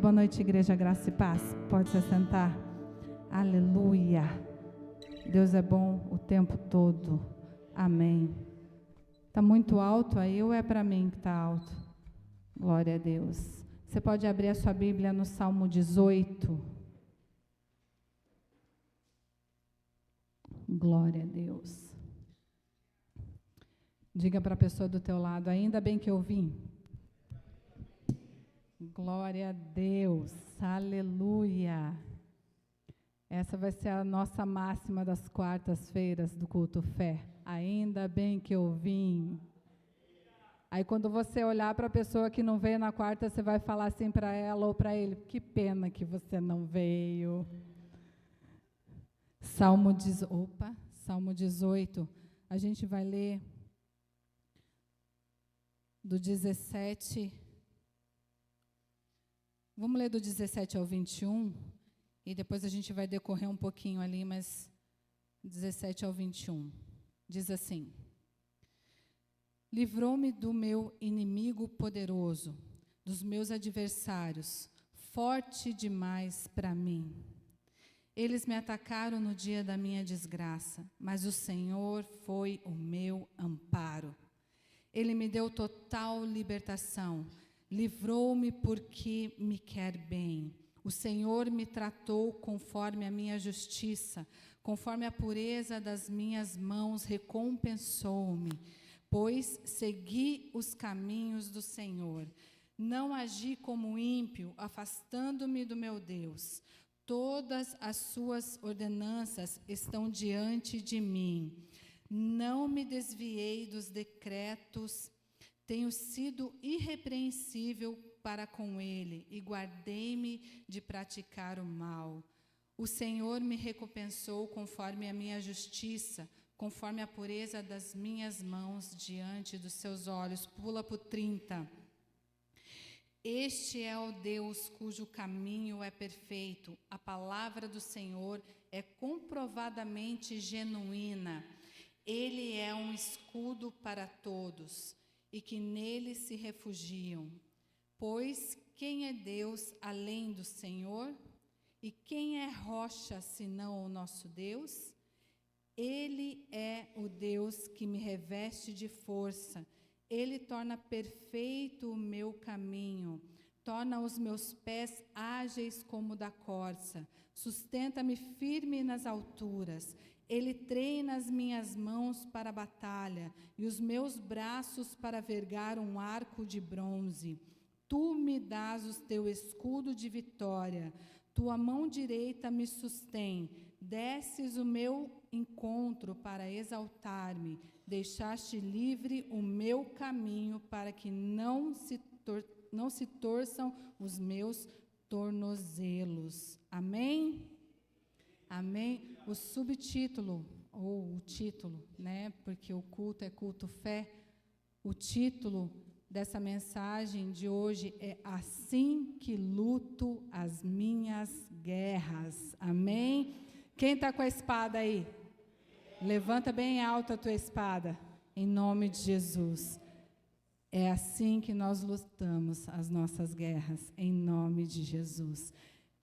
Boa noite, igreja, graça e paz. Pode se assentar. Aleluia. Deus é bom o tempo todo. Amém. Está muito alto aí ou é para mim que está alto? Glória a Deus. Você pode abrir a sua Bíblia no Salmo 18. Glória a Deus. Diga para a pessoa do teu lado, ainda bem que eu vim. Glória a Deus, aleluia. Essa vai ser a nossa máxima das quartas-feiras do culto fé. Ainda bem que eu vim. Aí quando você olhar para a pessoa que não veio na quarta, você vai falar assim para ela ou para ele, que pena que você não veio. Salmo 18, a gente vai ler do 17. Vamos ler do 17 ao 21, e depois a gente vai decorrer um pouquinho ali, mas 17 ao 21. Diz assim: Livrou-me do meu inimigo poderoso, dos meus adversários, forte demais para mim. Eles me atacaram no dia da minha desgraça, mas o Senhor foi o meu amparo. Ele me deu total libertação. Livrou-me porque me quer bem. O Senhor me tratou conforme a minha justiça, conforme a pureza das minhas mãos recompensou-me, pois segui os caminhos do Senhor. Não agi como ímpio, afastando-me do meu Deus. Todas as suas ordenanças estão diante de mim. Não me desviei dos decretos. Tenho sido irrepreensível para com ele e guardei-me de praticar o mal. O Senhor me recompensou conforme a minha justiça, conforme a pureza das minhas mãos diante dos seus olhos. Pula para o 30. Este é o Deus cujo caminho é perfeito. A palavra do Senhor é comprovadamente genuína. Ele é um escudo para todos e que nele se refugiam. Pois quem é Deus além do Senhor? E quem é rocha senão o nosso Deus? Ele é o Deus que me reveste de força. Ele torna perfeito o meu caminho. Torna os meus pés ágeis como da corça. Sustenta-me firme nas alturas. Ele treina as minhas mãos para a batalha e os meus braços para vergar um arco de bronze. Tu me dás o teu escudo de vitória. Tua mão direita me sustém. Desces o meu encontro para exaltar-me. Deixaste livre o meu caminho para que não se torçam os meus tornozelos. Amém? Amém? O subtítulo, ou o título, né? Porque o culto é culto fé. O título dessa mensagem de hoje é Assim que luto as minhas guerras. Amém? Quem está com a espada aí? Levanta bem alta a tua espada, em nome de Jesus. É assim que nós lutamos as nossas guerras, em nome de Jesus.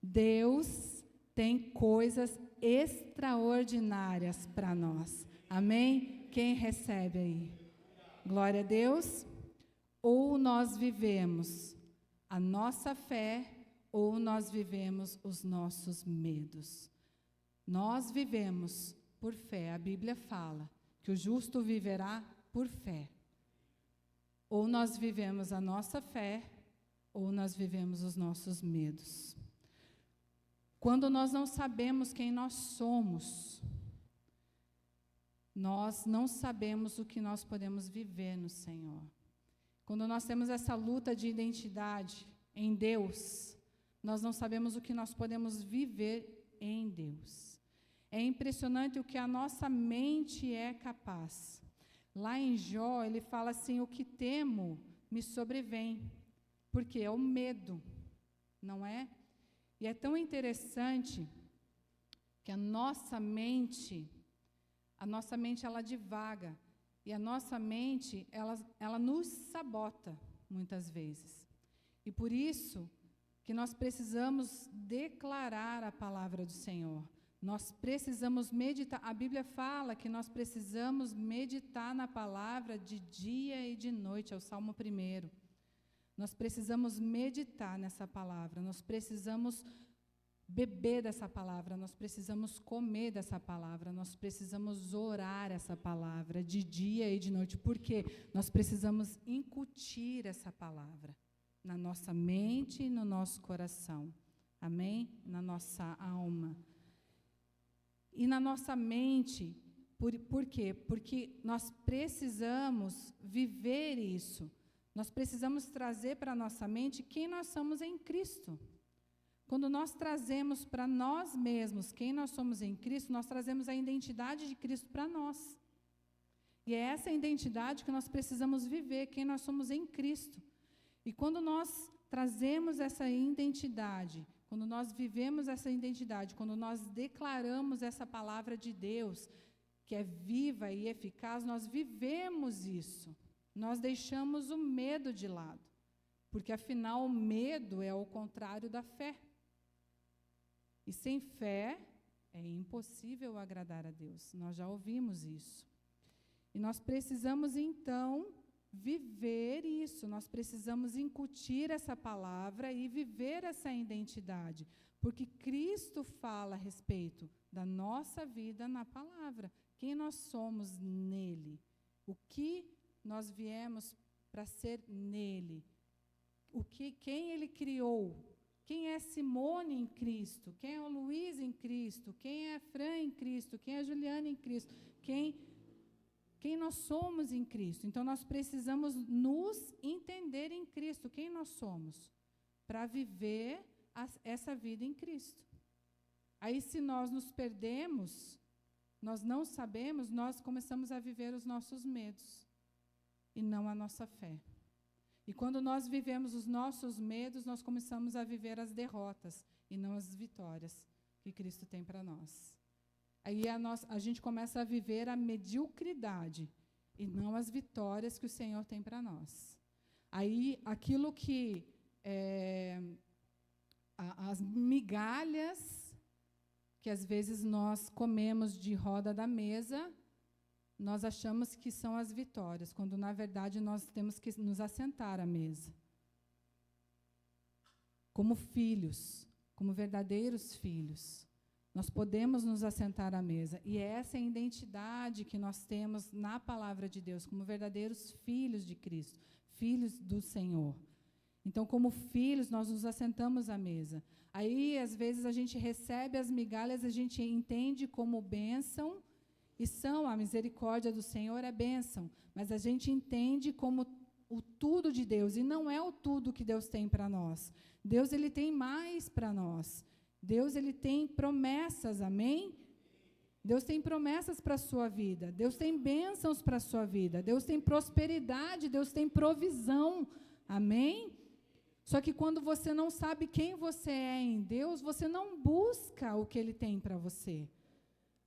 Deus tem coisas extraordinárias para nós. Amém? Quem recebe aí? Glória a Deus. Ou nós vivemos a nossa fé, ou nós vivemos os nossos medos. Nós vivemos por fé. A Bíblia fala que o justo viverá por fé. Ou nós vivemos a nossa fé, ou nós vivemos os nossos medos. Quando nós não sabemos quem nós somos, nós não sabemos o que nós podemos viver no Senhor. Quando nós temos essa luta de identidade em Deus, nós não sabemos o que nós podemos viver em Deus. É impressionante o que a nossa mente é capaz. Lá em Jó, ele fala assim, o que temo me sobrevém, porque é o medo, não é? E é tão interessante que a nossa mente ela divaga, e a nossa mente, ela nos sabota muitas vezes. E por isso que nós precisamos declarar a palavra do Senhor. Nós precisamos meditar. A Bíblia fala que nós precisamos meditar na palavra de dia e de noite, é o Salmo 1. Nós precisamos meditar nessa palavra, nós precisamos beber dessa palavra, nós precisamos comer dessa palavra, nós precisamos orar essa palavra de dia e de noite, porque nós precisamos incutir essa palavra na nossa mente e no nosso coração, amém? Na nossa alma. E na nossa mente, por quê? Porque nós precisamos viver isso. Nós precisamos trazer para a nossa mente quem nós somos em Cristo. Quando nós trazemos para nós mesmos quem nós somos em Cristo, nós trazemos a identidade de Cristo para nós. E é essa identidade que nós precisamos viver, quem nós somos em Cristo. E quando nós trazemos essa identidade, quando nós vivemos essa identidade, quando nós declaramos essa palavra de Deus, que é viva e eficaz, nós vivemos isso. Nós deixamos o medo de lado, porque, afinal, o medo é o contrário da fé. E sem fé é impossível agradar a Deus. Nós já ouvimos isso. E nós precisamos, então, viver isso. Nós precisamos incutir essa palavra e viver essa identidade, porque Cristo fala a respeito da nossa vida na palavra. Quem nós somos nele? O que nós viemos para ser nele? Quem ele criou? Quem é Simone em Cristo? Quem é o Luiz em Cristo? Quem é Fran em Cristo? Quem é Juliana em Cristo? Quem nós somos em Cristo? Então, nós precisamos nos entender em Cristo, quem nós somos, para viver essa vida em Cristo. Aí, se nós nos perdemos, nós não sabemos, nós começamos a viver os nossos medos e não a nossa fé. E quando nós vivemos os nossos medos, nós começamos a viver as derrotas e não as vitórias que Cristo tem para nós. Aí a gente começa a viver a mediocridade e não as vitórias que o Senhor tem para nós. Aí aquilo que as migalhas que às vezes nós comemos de roda da mesa, nós achamos que são as vitórias, quando, na verdade, nós temos que nos assentar à mesa. Como filhos, como verdadeiros filhos, nós podemos nos assentar à mesa. E essa é a identidade que nós temos na palavra de Deus, como verdadeiros filhos de Cristo, filhos do Senhor. Então, como filhos, nós nos assentamos à mesa. Aí, às vezes, a gente recebe as migalhas, a gente entende como bênção, e a misericórdia do Senhor é bênção, mas a gente entende como o tudo de Deus, e não é o tudo que Deus tem para nós. Deus, ele tem mais para nós. Deus, ele tem promessas, amém? Deus tem promessas para a sua vida. Deus tem bênçãos para a sua vida. Deus tem prosperidade, Deus tem provisão, amém? Só que quando você não sabe quem você é em Deus, você não busca o que ele tem para você.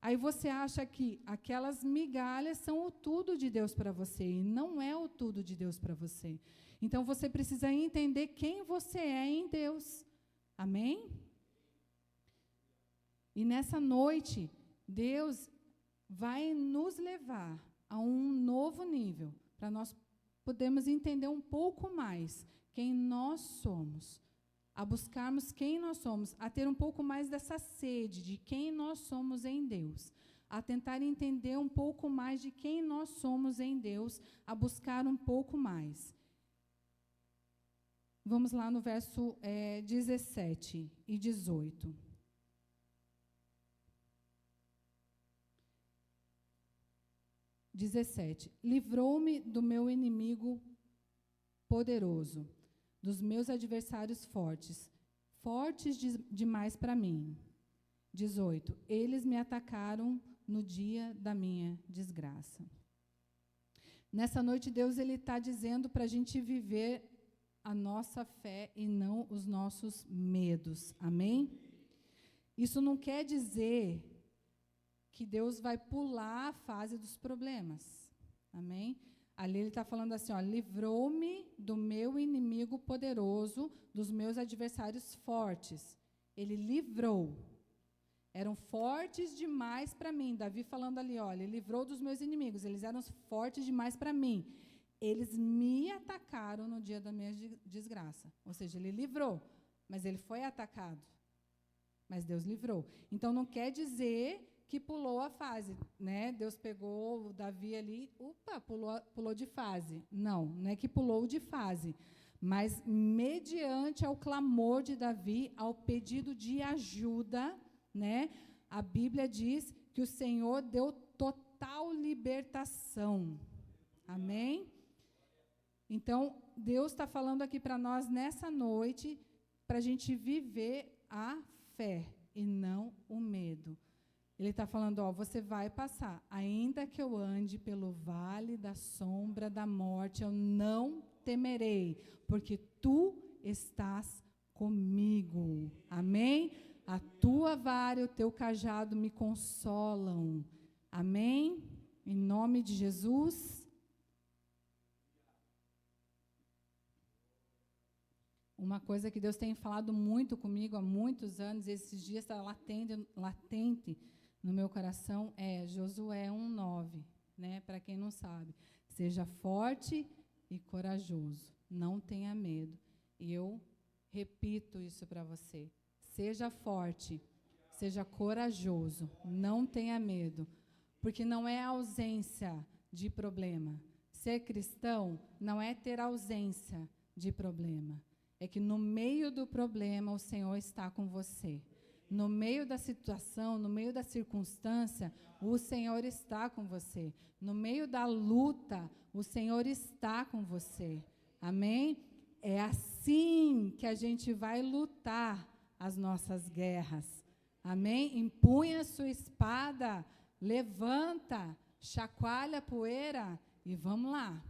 Aí você acha que aquelas migalhas são o tudo de Deus para você, e não é o tudo de Deus para você. Então, você precisa entender quem você é em Deus. Amém? E nessa noite, Deus vai nos levar a um novo nível, para nós podermos entender um pouco mais quem nós somos, a buscarmos quem nós somos, a ter um pouco mais dessa sede de quem nós somos em Deus, a tentar entender um pouco mais de quem nós somos em Deus, a buscar um pouco mais. Vamos lá no verso 17 e 18. Livrou-me do meu inimigo poderoso, dos meus adversários fortes demais para mim. 18. Eles me atacaram no dia da minha desgraça. Nessa noite, Deus está dizendo para a gente viver a nossa fé e não os nossos medos. Amém? Isso não quer dizer que Deus vai pular a fase dos problemas. Amém? Ali ele está falando assim, ó, livrou-me do meu inimigo poderoso, dos meus adversários fortes. Ele livrou. Eram fortes demais para mim. Davi falando ali, olha, ele livrou dos meus inimigos. Eles eram fortes demais para mim. Eles me atacaram no dia da minha desgraça. Ou seja, ele livrou, mas ele foi atacado. Mas Deus livrou. Então, não quer dizer que pulou a fase, né? Deus pegou o Davi ali, pulou de fase. Não, não é que pulou de fase, mas mediante ao clamor de Davi, ao pedido de ajuda, né? A Bíblia diz que o Senhor deu total libertação. Amém? Então, Deus está falando aqui para nós nessa noite, para a gente viver a fé e não o medo. Ele está falando, ó, você vai passar, ainda que eu ande pelo vale da sombra da morte, eu não temerei, porque tu estás comigo. Amém? A tua vara e o teu cajado me consolam. Amém? Em nome de Jesus. Uma coisa que Deus tem falado muito comigo há muitos anos, esses dias está latente no meu coração, é Josué 1:9, né? Para quem não sabe, seja forte e corajoso, não tenha medo. E eu repito isso para você, seja forte, seja corajoso, não tenha medo, porque não é ausência de problema. Ser cristão não é ter ausência de problema, é que no meio do problema o Senhor está com você. No meio da situação, no meio da circunstância, o Senhor está com você. No meio da luta, o Senhor está com você. Amém? É assim que a gente vai lutar as nossas guerras. Amém? Empunha sua espada, levanta, chacoalha a poeira e vamos lá.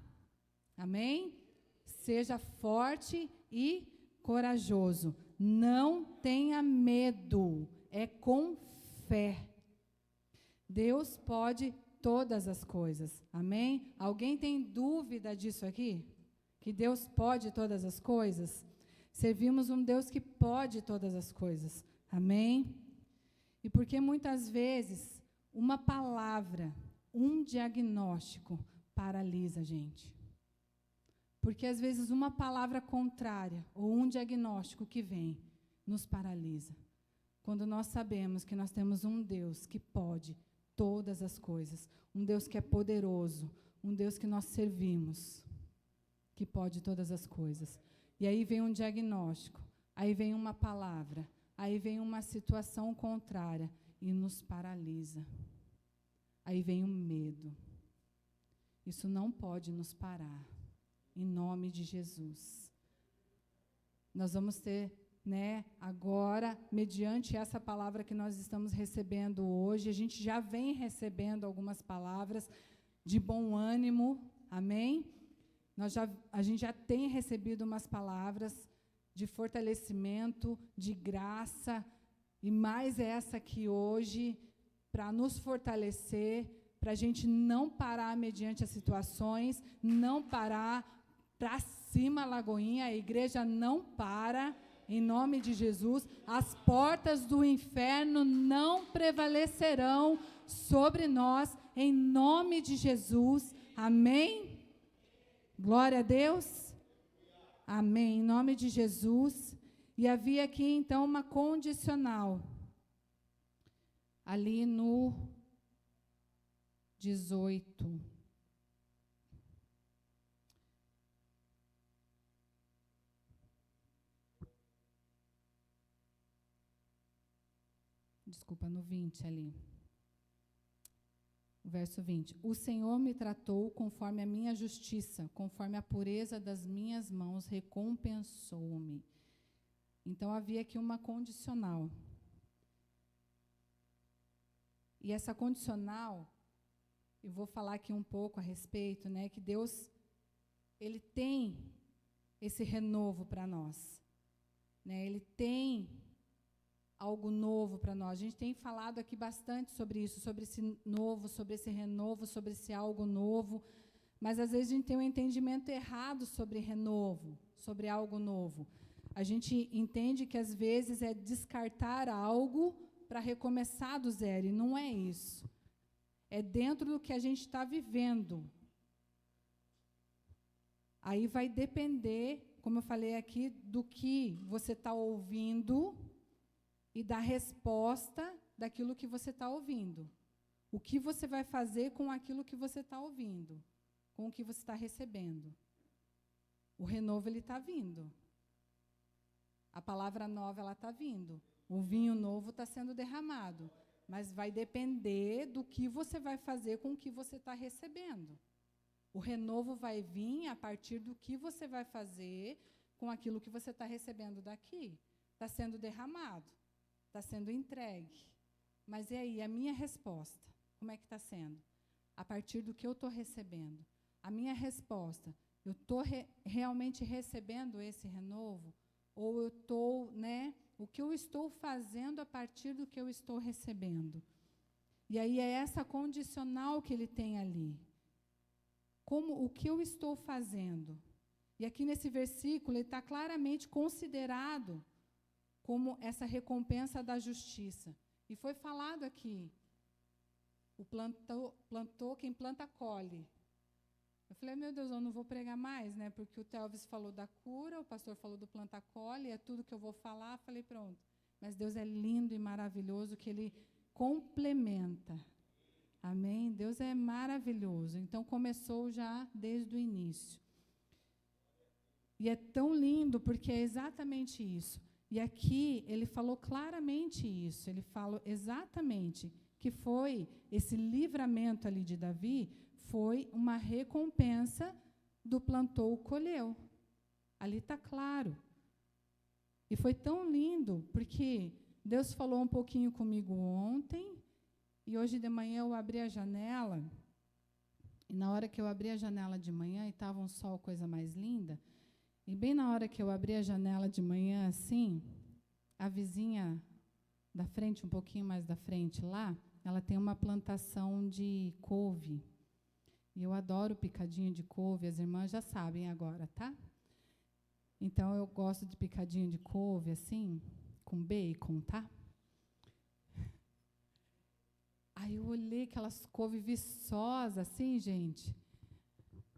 Amém? Seja forte e corajoso. Não tenha medo, é com fé. Deus pode todas as coisas, amém? Alguém tem dúvida disso aqui? Que Deus pode todas as coisas? Servimos um Deus que pode todas as coisas, amém? E porque muitas vezes uma palavra, um diagnóstico paralisa a gente. Porque, às vezes, uma palavra contrária ou um diagnóstico que vem nos paralisa. Quando nós sabemos que nós temos um Deus que pode todas as coisas, um Deus que é poderoso, um Deus que nós servimos, que pode todas as coisas. E aí vem um diagnóstico, aí vem uma palavra, aí vem uma situação contrária e nos paralisa. Aí vem o medo. Isso não pode nos parar. Em nome de Jesus. Nós vamos ter, né, agora, mediante essa palavra que nós estamos recebendo hoje, a gente já vem recebendo algumas palavras de bom ânimo, amém? A gente já tem recebido umas palavras de fortalecimento, de graça, e mais essa aqui hoje, para nos fortalecer, para a gente não parar mediante as situações, não parar. Para cima, Lagoinha, a igreja não para, em nome de Jesus. As portas do inferno não prevalecerão sobre nós, em nome de Jesus. Amém? Glória a Deus. Amém, em nome de Jesus. E havia aqui, então, uma condicional. Ali no 18. Desculpa, no 20 ali. O verso 20. O Senhor me tratou conforme a minha justiça, conforme a pureza das minhas mãos, recompensou-me. Então, havia aqui uma condicional. E essa condicional, eu vou falar aqui um pouco a respeito, né, que Deus, Ele tem esse renovo para nós. Né, Ele tem algo novo para nós. A gente tem falado aqui bastante sobre isso, sobre esse novo, sobre esse renovo, sobre esse algo novo. Mas, às vezes, a gente tem um entendimento errado sobre renovo, sobre algo novo. A gente entende que, às vezes, é descartar algo para recomeçar do zero, e não é isso. É dentro do que a gente está vivendo. Aí vai depender, como eu falei aqui, do que você está ouvindo e da resposta daquilo que você está ouvindo. O que você vai fazer com aquilo que você está ouvindo, com o que você está recebendo. O renovo, ele está vindo. A palavra nova, ela está vindo. O vinho novo está sendo derramado. Mas vai depender do que você vai fazer com o que você está recebendo. O renovo vai vir a partir do que você vai fazer com aquilo que você está recebendo daqui. Está sendo derramado, está sendo entregue. Mas e aí, a minha resposta? Como é que está sendo? A partir do que eu estou recebendo. A minha resposta, eu estou realmente recebendo esse renovo? Ou eu estou, o que eu estou fazendo a partir do que eu estou recebendo? E aí é essa condicional que ele tem ali. Como o que eu estou fazendo? E aqui nesse versículo, ele está claramente considerado como essa recompensa da justiça. E foi falado aqui, o plantou, quem planta, colhe. Eu falei, meu Deus, eu não vou pregar mais, porque o Telvis falou da cura, o pastor falou do planta, colhe, é tudo que eu vou falar. Falei, pronto. Mas Deus é lindo e maravilhoso, que Ele complementa. Amém? Deus é maravilhoso. Então, começou já desde o início. E é tão lindo, porque é exatamente isso. E aqui, ele falou claramente isso. Ele falou exatamente que foi esse livramento ali de Davi, foi uma recompensa do plantou, colheu. Ali está claro. E foi tão lindo, porque Deus falou um pouquinho comigo ontem, e hoje de manhã eu abri a janela, e na hora que eu abri a janela de manhã, e estava um sol, coisa mais linda, e bem na hora que eu abri a janela de manhã, assim, a vizinha da frente, um pouquinho mais da frente lá, ela tem uma plantação de couve. E eu adoro picadinho de couve, as irmãs já sabem agora, tá? Então, eu gosto de picadinho de couve, assim, com bacon, tá? Aí eu olhei aquelas couves viçosas, assim, gente.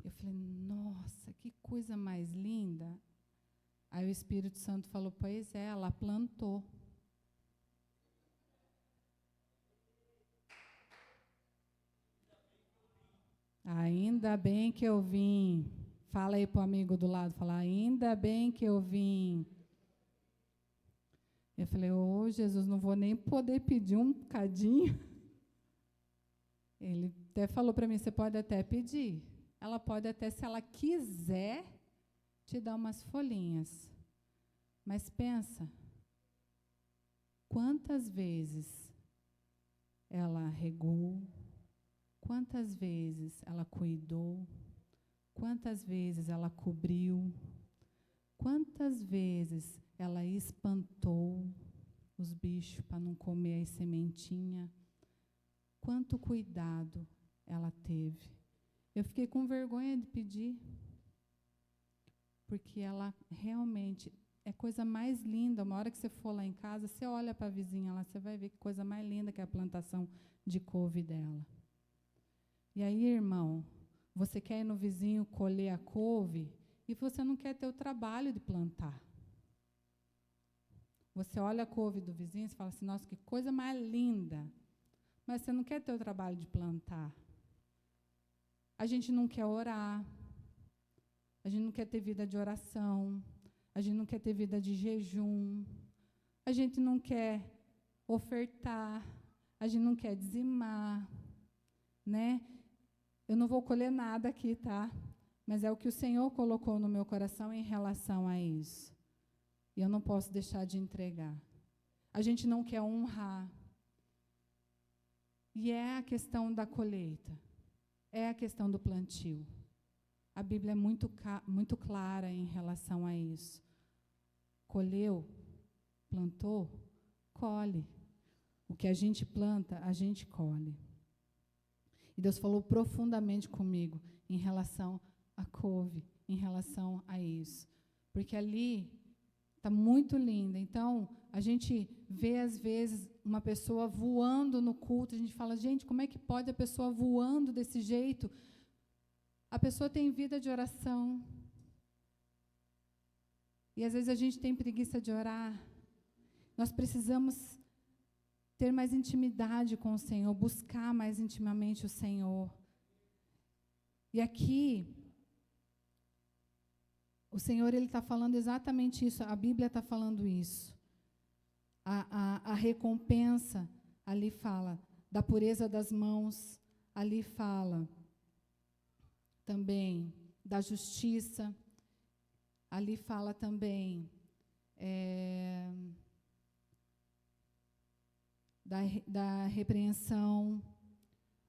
Eu falei, nossa, que coisa mais linda. Aí o Espírito Santo falou, pois é, ela plantou. Ainda bem que eu vim. Fala aí para o amigo do lado, fala, ainda bem que eu vim. Eu falei, Jesus, não vou nem poder pedir um bocadinho. Ele até falou para mim, você pode até pedir. Ela pode até, se ela quiser, te dar umas folhinhas. Mas pensa, quantas vezes ela regou, quantas vezes ela cuidou, quantas vezes ela cobriu, quantas vezes ela espantou os bichos para não comer as sementinhas, quanto cuidado ela teve. Eu fiquei com vergonha de pedir, porque ela realmente é coisa mais linda. Uma hora que você for lá em casa, você olha para a vizinha lá, você vai ver que coisa mais linda que é a plantação de couve dela. E aí, irmão, você quer ir no vizinho colher a couve e você não quer ter o trabalho de plantar. Você olha a couve do vizinho e fala assim, nossa, que coisa mais linda. Mas você não quer ter o trabalho de plantar. A gente não quer orar. A gente não quer ter vida de oração. A gente não quer ter vida de jejum. A gente não quer ofertar. A gente não quer dizimar. Eu não vou colher nada aqui, tá? Mas é o que o Senhor colocou no meu coração em relação a isso. E eu não posso deixar de entregar. A gente não quer honrar. E é a questão da colheita. É a questão do plantio. A Bíblia é muito clara em relação a isso. Colheu, plantou, colhe. O que a gente planta, a gente colhe. E Deus falou profundamente comigo em relação a couve, em relação a isso. Porque ali está muito linda. Então, a gente vê, às vezes, uma pessoa voando no culto, a gente fala, gente, como é que pode a pessoa voando desse jeito? A pessoa tem vida de oração. E, às vezes, a gente tem preguiça de orar. Nós precisamos ter mais intimidade com o Senhor, buscar mais intimamente o Senhor. E aqui, o Senhor ele está falando exatamente isso, a Bíblia está falando isso. A recompensa, ali fala da pureza das mãos, ali fala também da justiça, ali fala também da repreensão,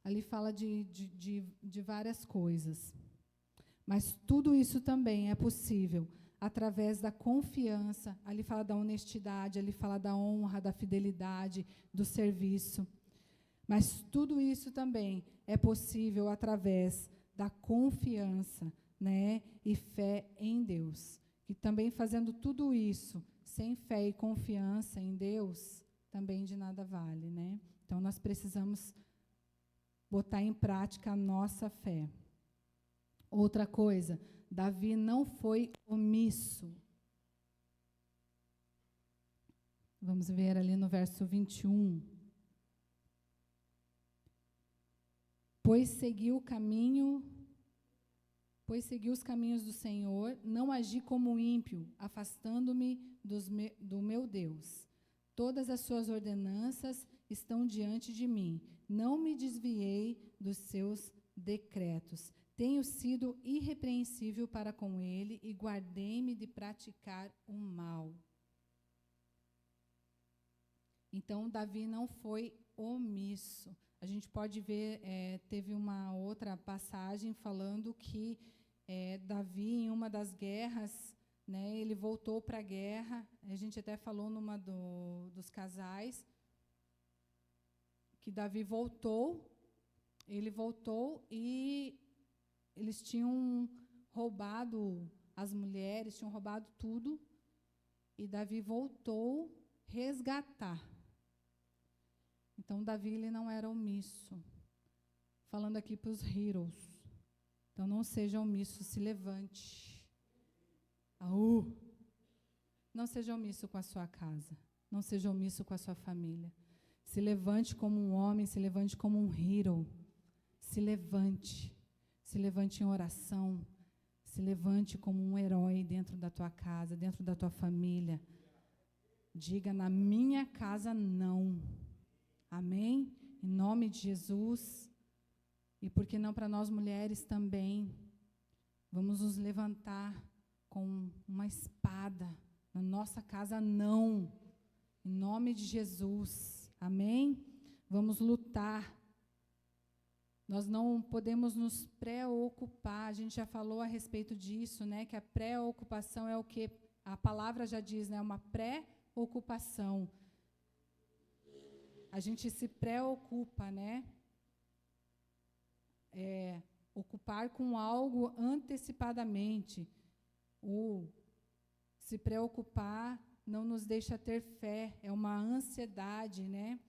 ali fala de várias coisas. Mas tudo isso também é possível através da confiança, ali fala da honestidade, ali fala da honra, da fidelidade, do serviço. Mas tudo isso também é possível através da confiança, né, e fé em Deus. E também fazendo tudo isso, sem fé e confiança em Deus, também de nada vale, né? Então, nós precisamos botar em prática a nossa fé. Outra coisa, Davi não foi omisso. Vamos ver ali no verso 21. Pois seguiu os caminhos do Senhor, não agi como ímpio, afastando-me do meu Deus. Todas as suas ordenanças estão diante de mim. Não me desviei dos seus decretos. Tenho sido irrepreensível para com ele e guardei-me de praticar o mal. Então, Davi não foi omisso. A gente pode ver, teve uma outra passagem falando que Davi, em uma das guerras, né, ele voltou para a guerra. A gente até falou numa dos casais, que Davi voltou, ele voltou e eles tinham roubado as mulheres, tinham roubado tudo, e Davi voltou resgatar. Então, Davi ele não era omisso. Falando aqui para os heroes. Então, não seja omisso, se levante. Não seja omisso com a sua casa. Não seja omisso com a sua família. Se levante como um homem, se levante como um hero. Se levante. Se levante em oração. Se levante como um herói dentro da tua casa, dentro da tua família. Diga, na minha casa, não. Amém? Em nome de Jesus. E por que não para nós mulheres também? Vamos nos levantar com uma espada. Na nossa casa, não. Em nome de Jesus. Amém? Vamos lutar. Nós não podemos nos preocupar. A gente já falou a respeito disso, né? Que a preocupação é o que a palavra já diz, né? Uma preocupação. A gente se preocupa, né? Ocupar com algo antecipadamente. O se preocupar não nos deixa ter fé, é uma ansiedade, né?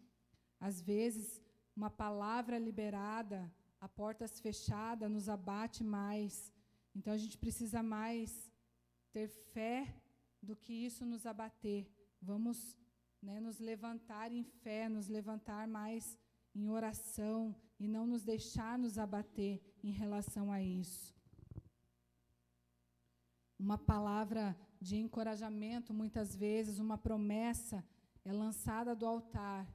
Às vezes, uma palavra liberada, a portas fechadas, nos abate mais. Então, a gente precisa mais ter fé do que isso nos abater. Vamos, né, nos levantar em fé, nos levantar mais em oração e não nos deixar nos abater em relação a isso. Uma palavra de encorajamento, muitas vezes, uma promessa é lançada do altar.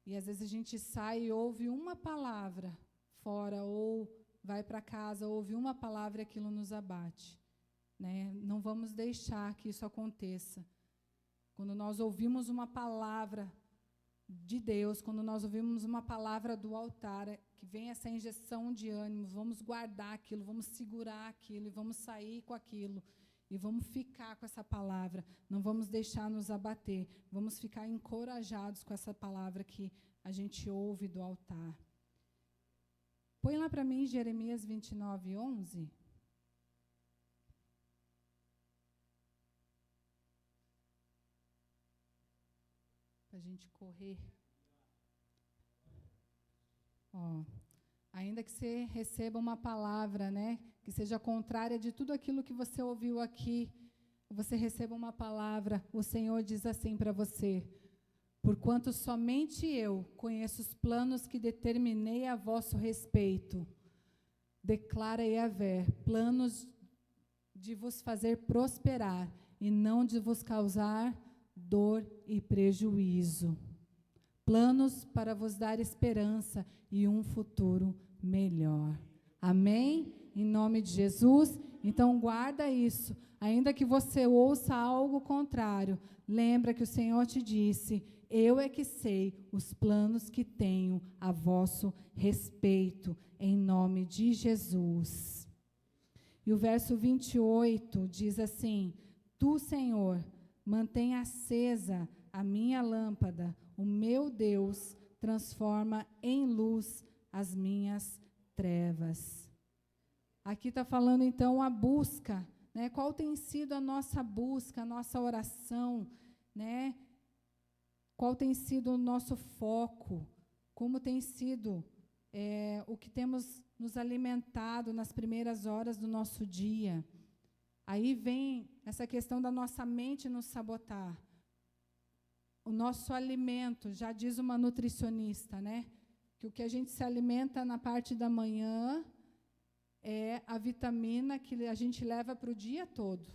E às vezes a gente sai e ouve uma palavra fora, ou vai para casa, ouve uma palavra e aquilo nos abate. Né? Não vamos deixar que isso aconteça. Quando nós ouvimos uma palavra de Deus, quando nós ouvimos uma palavra do altar, que vem essa injeção de ânimo, vamos guardar aquilo, vamos segurar aquilo, e vamos sair com aquilo, e vamos ficar com essa palavra, não vamos deixar nos abater, vamos ficar encorajados com essa palavra que a gente ouve do altar. Põe lá para mim Jeremias 29, 11. Para a gente correr. Ó, ainda que você receba uma palavra, né, que seja contrária de tudo aquilo que você ouviu aqui, você receba uma palavra, o Senhor diz assim para você: porquanto somente eu conheço os planos que determinei a vosso respeito, declara Yahvé, planos de vos fazer prosperar e não de vos causar dor e prejuízo. Planos para vos dar esperança e um futuro melhor. Amém? Em nome de Jesus. Então guarda isso. Ainda que você ouça algo contrário, lembra que o Senhor te disse: eu é que sei os planos que tenho a vosso respeito, em nome de Jesus. E o verso 28 diz assim: tu, Senhor, mantém acesa a minha lâmpada, o meu Deus transforma em luz as minhas trevas. Aqui está falando então a busca, né? Qual tem sido a nossa busca, a nossa oração, né? Qual tem sido o nosso foco? Como tem sido o que temos nos alimentado nas primeiras horas do nosso dia? Aí vem essa questão da nossa mente nos sabotar. O nosso alimento, já diz uma nutricionista, né? Que o que a gente se alimenta na parte da manhã é a vitamina que a gente leva para o dia todo.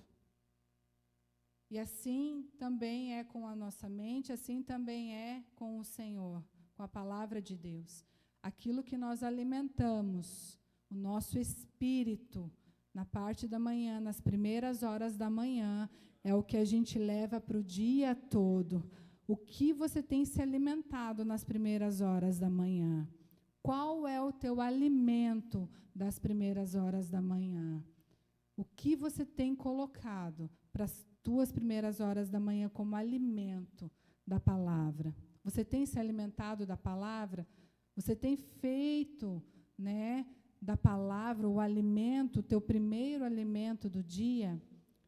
E assim também é com a nossa mente, assim também é com o Senhor, com a palavra de Deus. Aquilo que nós alimentamos, o nosso espírito, na parte da manhã, nas primeiras horas da manhã, é o que a gente leva para o dia todo. O que você tem se alimentado nas primeiras horas da manhã? Qual é o teu alimento das primeiras horas da manhã? O que você tem colocado para as tuas primeiras horas da manhã como alimento da palavra? Você tem se alimentado da palavra? Você tem feito, né, da palavra o alimento, o teu primeiro alimento do dia?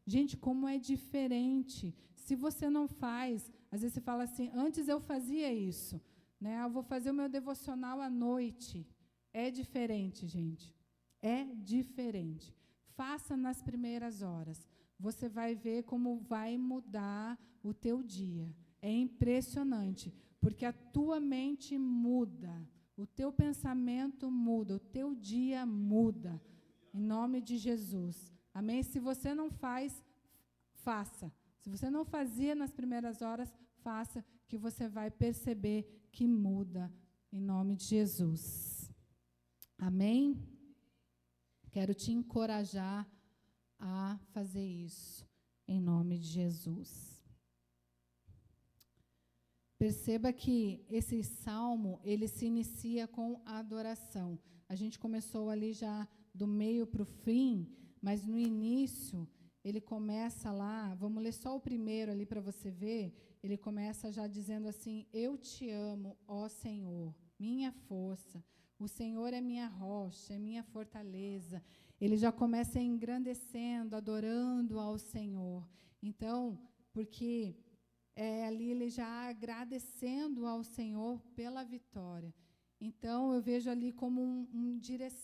Gente, como é diferente. Se você não faz, às vezes você fala assim: antes eu fazia isso, né? Eu vou fazer o meu devocional à noite. É diferente, gente. É diferente. Faça nas primeiras horas. Você vai ver como vai mudar o teu dia. É impressionante, porque a tua mente muda, o teu pensamento muda, o teu dia muda. Em nome de Jesus. Amém? Se você não faz, faça. Se você não fazia nas primeiras horas, faça, que você vai perceber que muda, em nome de Jesus. Amém? Quero te encorajar a fazer isso, em nome de Jesus. Perceba que esse salmo, ele se inicia com a adoração. A gente começou ali já do meio para o fim, mas no início, ele começa lá, vamos ler só o primeiro ali para você ver, ele começa já dizendo assim: eu te amo, ó Senhor, minha força, o Senhor é minha rocha, é minha fortaleza. Ele já começa engrandecendo, adorando ao Senhor. Então, porque ali ele já agradecendo ao Senhor pela vitória. Então, eu vejo ali como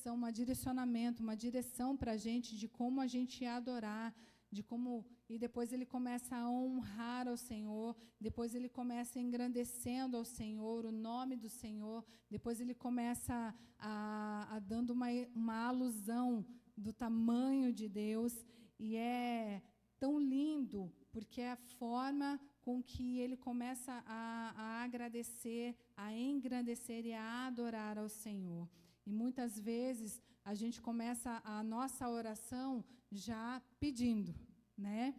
uma direcionamento, uma direção para a gente de como a gente ia adorar, de como, e depois ele começa a honrar ao Senhor, depois ele começa engrandecendo ao Senhor, o nome do Senhor, depois ele começa a dando uma alusão do tamanho de Deus, e é tão lindo, porque é a forma com que ele começa a agradecer, a engrandecer e a adorar ao Senhor. E muitas vezes a gente começa a nossa oração já pedindo, né?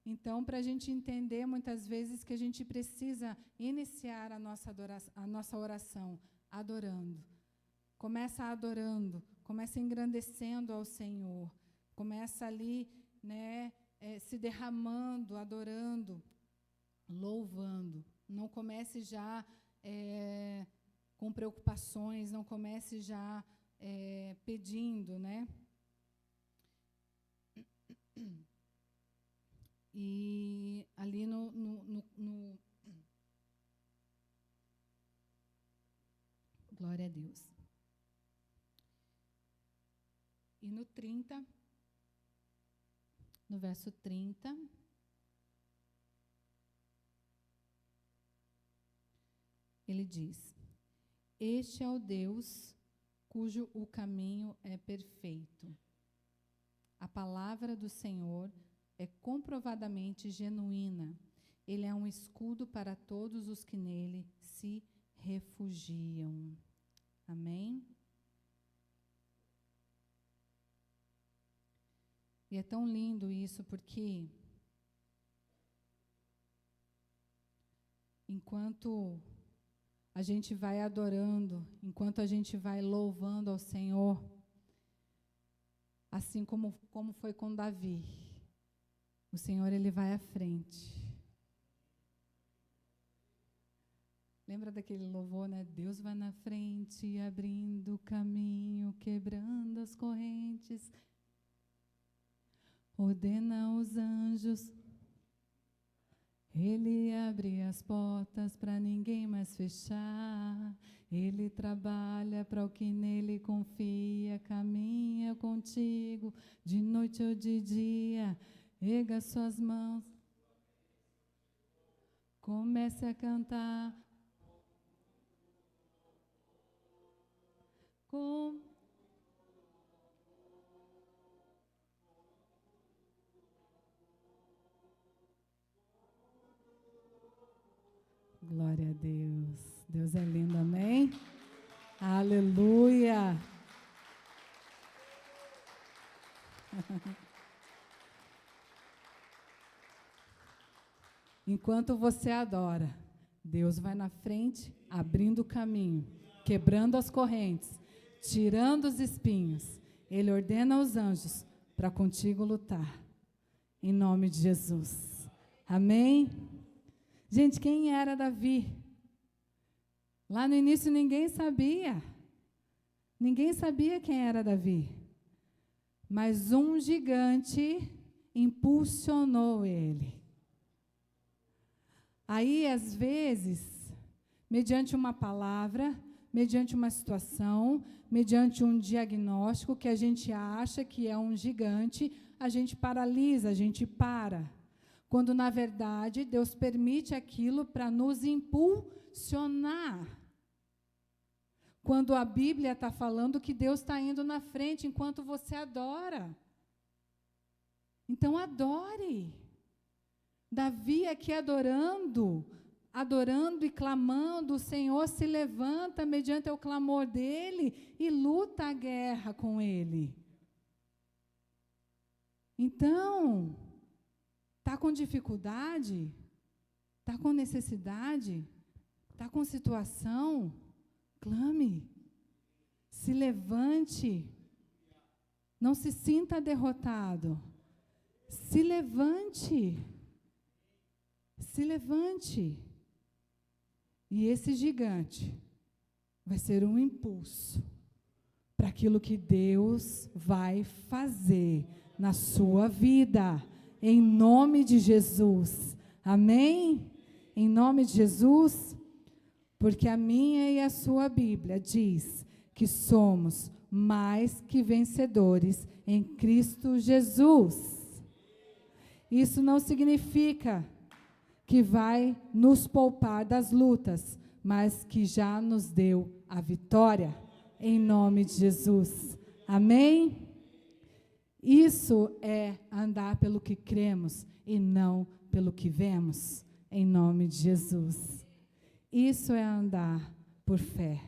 Então, para a gente entender muitas vezes que a gente precisa iniciar a nossa oração adorando. Começa adorando, começa engrandecendo ao Senhor, começa ali, né, se derramando, adorando, louvando. Não comece já com preocupações, não comece já pedindo, né? E ali glória a Deus. E no 30, no verso 30, ele diz: este é o Deus cujo o caminho é perfeito. A palavra do Senhor é comprovadamente genuína. Ele é um escudo para todos os que nele se refugiam. Amém? E é tão lindo isso, porque enquanto a gente vai adorando, enquanto a gente vai louvando ao Senhor, assim como foi com Davi, o Senhor, Ele vai à frente. Lembra daquele louvor, né? Deus vai na frente, abrindo o caminho, quebrando as correntes, ordena os anjos, Ele abre as portas para ninguém mais fechar, Ele trabalha para o que nele confia, caminha contigo, de noite ou de dia, erga suas mãos, comece a cantar, glória a Deus. Deus é lindo, amém? Aleluia! Enquanto você adora, Deus vai na frente, abrindo o caminho, quebrando as correntes, tirando os espinhos. Ele ordena os anjos para contigo lutar. Em nome de Jesus. Amém? Gente, quem era Davi? Lá no início ninguém sabia. Ninguém sabia quem era Davi. Mas um gigante impulsionou ele. Aí, às vezes, mediante uma palavra, mediante uma situação, mediante um diagnóstico que a gente acha que é um gigante, a gente paralisa, a gente para. Quando, na verdade, Deus permite aquilo para nos impulsionar. Quando a Bíblia está falando que Deus está indo na frente enquanto você adora. Então, adore. Davi aqui adorando e clamando, o Senhor se levanta mediante o clamor dele e luta a guerra com ele. Então, está com dificuldade? Está com necessidade? Está com situação? Clame. Se levante. Não se sinta derrotado. Se levante. Se levante. E esse gigante vai ser um impulso para aquilo que Deus vai fazer na sua vida, em nome de Jesus. Amém? Em nome de Jesus, porque a minha e a sua Bíblia diz que somos mais que vencedores em Cristo Jesus. Isso não significa que vai nos poupar das lutas, mas que já nos deu a vitória, em nome de Jesus. Amém? Isso é andar pelo que cremos e não pelo que vemos, em nome de Jesus. Isso é andar por fé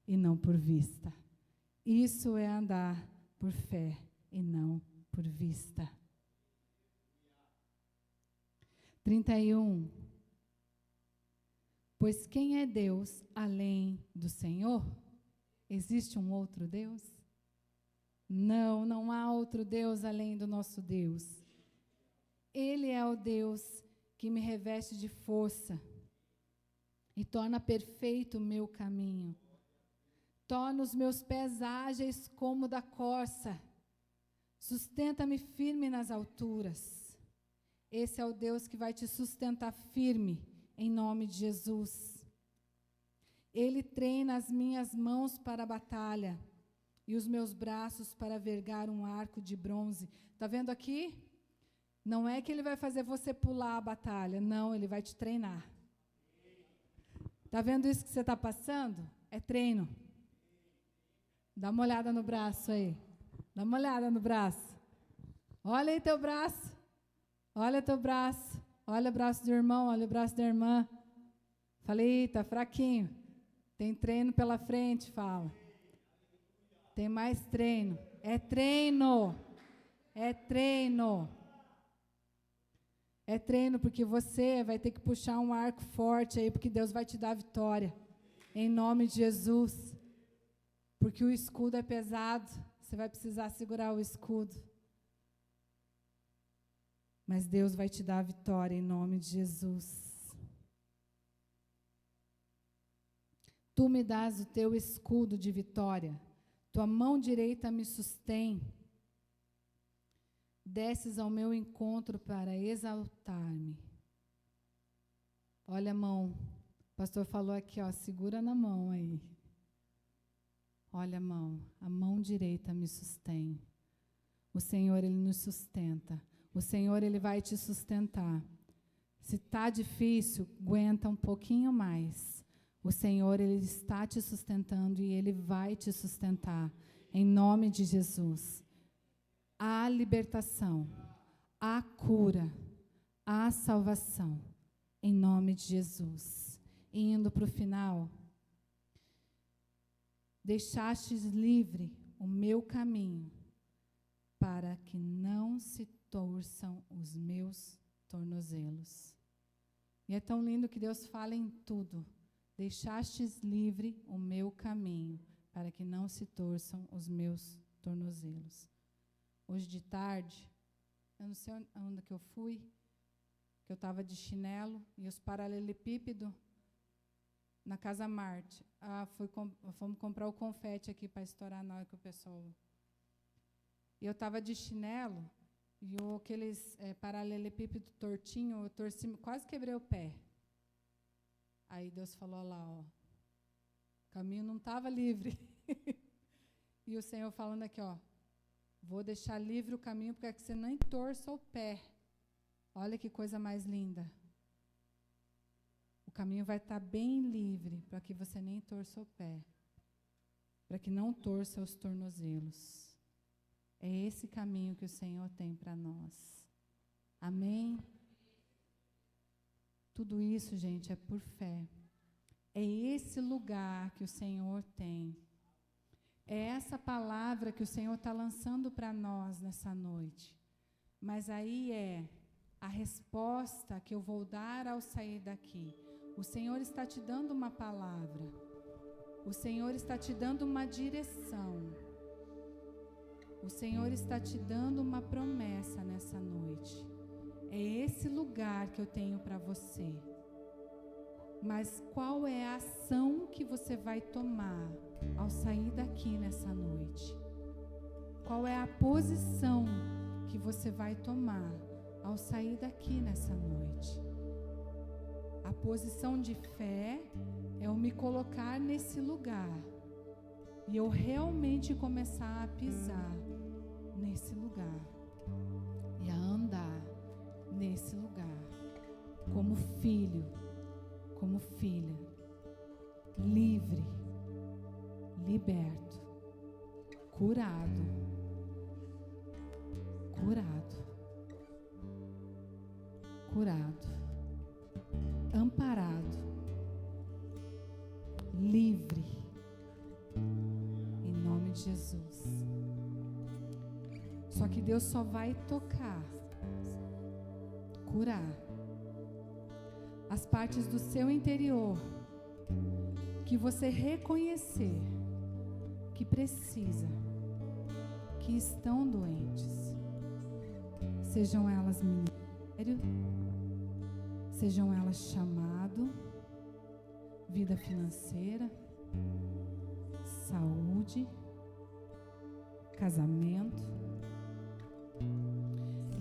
e não por vista. Isso é andar por fé e não por vista. 31. Pois quem é Deus além do Senhor? Existe um outro Deus? Não, não há outro Deus além do nosso Deus. Ele é o Deus que me reveste de força e torna perfeito o meu caminho. Torna os meus pés ágeis como da corça. Sustenta-me firme nas alturas. Esse é o Deus que vai te sustentar firme, em nome de Jesus. Ele treina as minhas mãos para a batalha e os meus braços para vergar um arco de bronze. Está vendo aqui? Não é que ele vai fazer você pular a batalha. Não, ele vai te treinar. Está vendo isso que você está passando? É treino. Dá uma olhada no braço aí. Dá uma olhada no braço. Olha aí teu braço. Olha teu braço. Olha o braço do irmão, olha o braço da irmã. Falei, está fraquinho. Tem treino pela frente, fala. Tem mais treino. É treino. É treino. É treino porque você vai ter que puxar um arco forte aí, porque Deus vai te dar vitória. Em nome de Jesus. Porque o escudo é pesado. Você vai precisar segurar o escudo. Mas Deus vai te dar a vitória em nome de Jesus. Tu me dás o teu escudo de vitória. Tua mão direita me sustém. Desces ao meu encontro para exaltar-me. Olha a mão. O pastor falou aqui, ó, segura na mão aí. Olha a mão direita me sustém. O Senhor, Ele nos sustenta. O Senhor, Ele vai te sustentar. Se está difícil, aguenta um pouquinho mais. O Senhor, Ele está te sustentando e Ele vai te sustentar. Em nome de Jesus. Há libertação, há cura, há salvação. Em nome de Jesus. E indo para o final. Deixastes livre o meu caminho, para que não se torçam os meus tornozelos. E é tão lindo que Deus fala em tudo. Deixastes livre o meu caminho, para que não se torçam os meus tornozelos. Hoje de tarde, eu não sei onde que eu fui, que eu estava de chinelo, e os paralelepípedos na Casa Marte. Fomos comprar o confete aqui para estourar na hora que o pessoal... E eu estava de chinelo, e aqueles paralelepípedo tortinho, eu torci, quase quebrei o pé. Aí Deus falou lá, ó, o caminho não estava livre. E o Senhor falando aqui, ó, vou deixar livre o caminho, porque é que você nem torça o pé. Olha que coisa mais linda. O caminho vai estar bem livre, para que você nem torça o pé. Para que não torça os tornozelos. É esse caminho que o Senhor tem para nós. Amém? Tudo isso, gente, é por fé. É esse lugar que o Senhor tem. É essa palavra que o Senhor está lançando para nós nessa noite. Mas aí é a resposta que eu vou dar ao sair daqui. O Senhor está te dando uma palavra. O Senhor está te dando uma direção. O Senhor está te dando uma promessa nessa noite. É esse lugar que eu tenho para você. Mas qual é a ação que você vai tomar ao sair daqui nessa noite? Qual é a posição que você vai tomar ao sair daqui nessa noite? A posição de fé é eu me colocar nesse lugar e eu realmente começar a pisar nesse lugar e a andar nesse lugar como filho, como filha, livre, liberto, curado, amparado, livre, em nome de Jesus. Só que Deus só vai tocar, curar as partes do seu interior que você reconhecer que precisa, que estão doentes, sejam elas ministério, sejam elas chamado, vida financeira, saúde, casamento.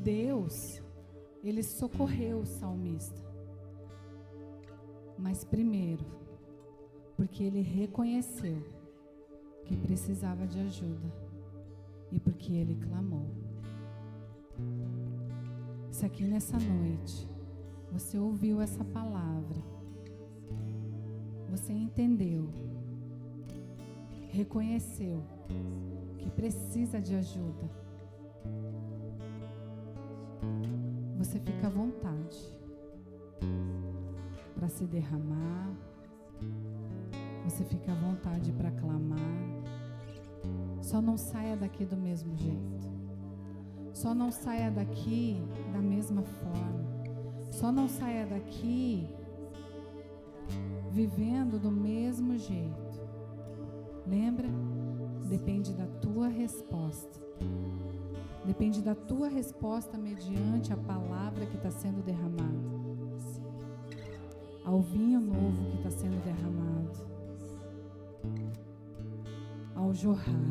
Deus, Ele socorreu o salmista. Mas primeiro, porque ele reconheceu que precisava de ajuda e porque ele clamou. Se aqui nessa noite você ouviu essa palavra, você entendeu, reconheceu que precisa de ajuda, você fica à vontade para se derramar, você fica à vontade para clamar. Só não saia daqui do mesmo jeito. Só não saia daqui da mesma forma. Só não saia daqui vivendo do mesmo jeito. Lembra? Depende da tua resposta. Depende da tua resposta mediante a palavra que está sendo derramada, ao vinho novo que está sendo derramado, ao jorrar.